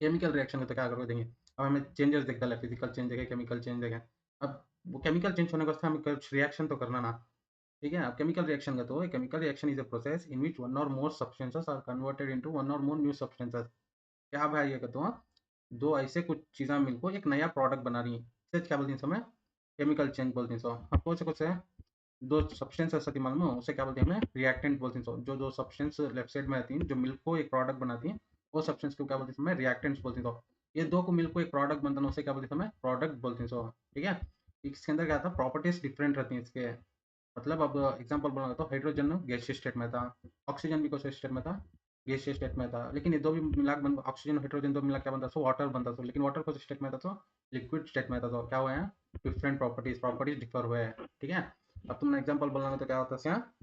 Chemical reaction में तो क्या करोगे देखिए, अब हमें चेंजेस दिखता है, फिजिकल चेंज देखे, केमिकल चेंज देखे। अब वो केमिकल चेंज होने के वास्ते हमें कुछ रिएक्शन तो करना ना, ठीक है? अब केमिकल रिएक्शन का तो chemical reaction is a process in which one or more substances are converted into one or more new substances. क्या भाई ये कहते हो, 2 ऐसे कुछ चीज़ें मिलको एक नया प्रोडक्ट बना रही हैं। इसे क्या बोलते हैं समय? केमिकल चेंज बोलते हैं सो। अब कौन से 2 सब्सटेंस ऐसा मालूम है, उसे क्या बोलते हैं हमें? रिएक्टेंट बोलते हैं सो। जो 2 सब्सटेंस लेफ्ट साइड में रहती हैं, जो मिलको एक प्रोडक्ट बनाती हैं, वो सब्सटेंस को क्या बोलते हैं हमें? रिएक्टेंट्स बोलते हैं सो। ये 2 को मिलको एक प्रोडक्ट बनता है, उसे क्या बोलते हैं हमें? प्रोडक्ट बोलते हैं सो, ठीक है? इसके अंदर क्या था, प्रॉपर्टीज़ डिफरेंट रहती हैं इसके। मतलब अब एग्ज़ाम्पल बोलूँगा तो हाइड्रोजन गैसीय स्टेट में था, ऑक्सीजन भी कौन-से स्टेट में था? गैसीय स्टेट में था। लेकिन ये 2 भी मिला के बन ऑक्सीजन, हाइड्रोजन 2 मिला के क्या बनता था? वाटर बनता था। लेकिन वाटर कौन-से स्टेट में था तो? लिक्विड स्टेट में था। तो क्या हुआ है? डिफरेंट प्रॉपर्टीज़ डिफर हुए हैं, ठीक है? अब तुमने एग्ज़ाम्पल बोलना तो क्या होता है यहाँ?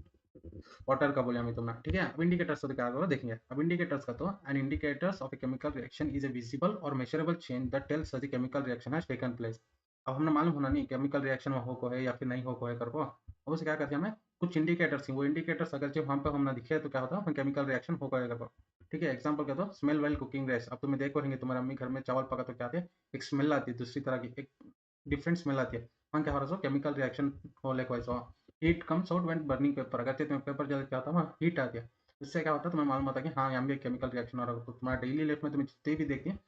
वाटर का बोला मैं तुमने, ठीक है? अब इंडिकेटर्स तो क्या करो देखेंगे। अब इंडिकेटर्स का तो an indicators of a chemical reaction is a visible or measurable change that tells the chemical reaction has taken place. अब हमने मालूम होना नहीं केमिकल रिएक्शन में हो को है या फिर नहीं हो को है करको। अब उसे क्या करते हैं हमें? कुछ इंडिकेटर्स हैं, वो इंडिकेटर्स अगर जब हम पे हम ना दिखे तो क्या होता है? केमिकल रिएक्शन हो गया करको, ठीक है? एग्जांपल क्या तो स्मेल व्हाइल कुकिंग गैस। अब तुम्हें देखो रहेंगे तुम्हारी अम्मी घर में चावल पका तो क्या आती है? एक स्मेल आती है दूसरी तरह की, एक डिफरेंट स्मेल आती है। वहाँ क्या हो रहा है? केमिकल रिएक्शन हो लेको ऐसा heat comes out when burning paper. अगर तुम्हें पेपर जल क्या होता है वहाँ हीट आती है। इससे क्या होता है तुम्हें मालूम होता है कि हाँ यहाँ भी एक केमिकल रिएक्शन हो रहा है। तो तुम्हारा डेली लाइफ में तुम्हें जितने भी देखते हैं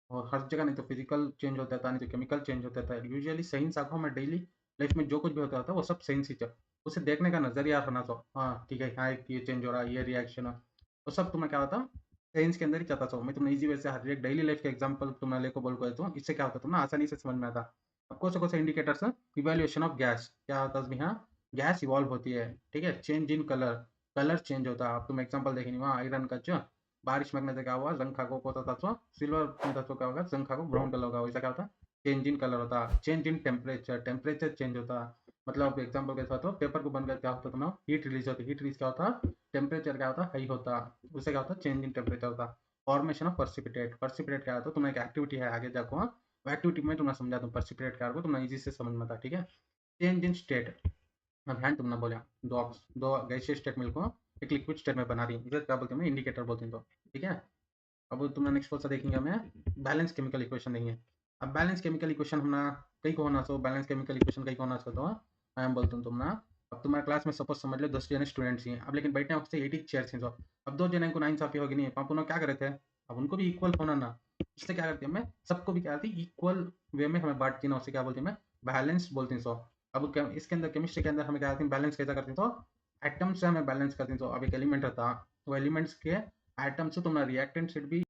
और हर जगह नहीं तो फिजिकल चेंज होता था, नहीं तो केमिकल चेंज होता था। यूजुअली साइंस आंखों में डेली लाइफ में जो कुछ भी होता था वो सब साइंस ही था। उसे देखने का नजरिया होना तो हाँ ठीक है, हाँ एक ये चेंज हो रहा है, ये रिएक्शन है, वो सब तुम्हें क्या होता साइंस के अंदर ही चाहता था। मैं तुम्हें इजी वे से हर एक डेली लाइफ के एग्जांपल तुम्हें लेको बोल को तो इससे क्या होता तुम्हें आसानी से समझ में आता। अब कौन से इंडिकेटर्स है? इवेल्युएशन ऑफ गैस क्या होता है हाँ, गैस इवॉल्व होती है, ठीक है? Change in colour, colour change होता है। अब तुम एग्जांपल देखेंगे वहाँ आयरन का जो बारिश में क्या हुआ जंग खाको को होता था सिल्वर में था क्या होगा जंग खाको ब्राउन कलर होगा। वैसा क्या होता चेंज इन कलर होता, change in temperature, temperature change होता। मतलब एग्जांपल कैसा होता पेपर को बनकर क्या होता था हीट रिलीज होती, हीट रिलीज क्या होता टेम्परेचर क्या होता हाई होता। उससे क्या होता चेंज इन टेम्परेचर होता। फॉर्मेशन ऑफ पर्सिपिटेट, पर्सिपिटेट क्या होता तुम्हें एक एक्टिविटी है आगे जाको वो एक्टिविटी में तुम्हें समझा दूँ पर्सिपिटेट क्या होगा तुम्हें इजी से समझ में आता, ठीक है? चेंज इन स्टेट, अब ध्यान तुमने बोला दो गैसीय स्टेट मिलको एक लिक्विड स्टेट में बना रही है, इसे क्या बोलते हैं इंडिकेटर बोलते हैं तो, ठीक है? अब तुमने नेक्स्ट क्वेश्चन देखेंगे हमें बैलेंस केमिकल इक्वेशन देंगे। अब बैलेंस केमिकल इक्वेशन हमने कई को होना सो बैलेंस केमिकल इक्वेशन कई को होना सो तो आई एम बोलता हूँ तुमने। अब तुम्हारे क्लास में सपोज समझ लो 10 जने स्टूडेंट्स हैं, अब लेकिन बैठने वक्त से 80 चेयर्स हैं। तो अब 2 जने को नाइंसाफी होगी नहीं, पापा उन्होंने क्या करे थे? अब उनको भी इक्वल होना ना, इसलिए क्या करते हैं हमें सबको भी क्या करती है इक्वल वे में हमें बांटती ना, उसे क्या बोलते हैं हमें बैलेंस बोलते हैं। सो अब इसके अंदर केमिस्ट्री के अंदर हमें क्या करते हैं बैलेंस कैसा करते हैं तो एटम से हमें बैलेंस करते हैं। तो अब एक एलिमेंट रहता वो एलिमेंट्स के एटम से तुम्हारा रिएक्टेंट भी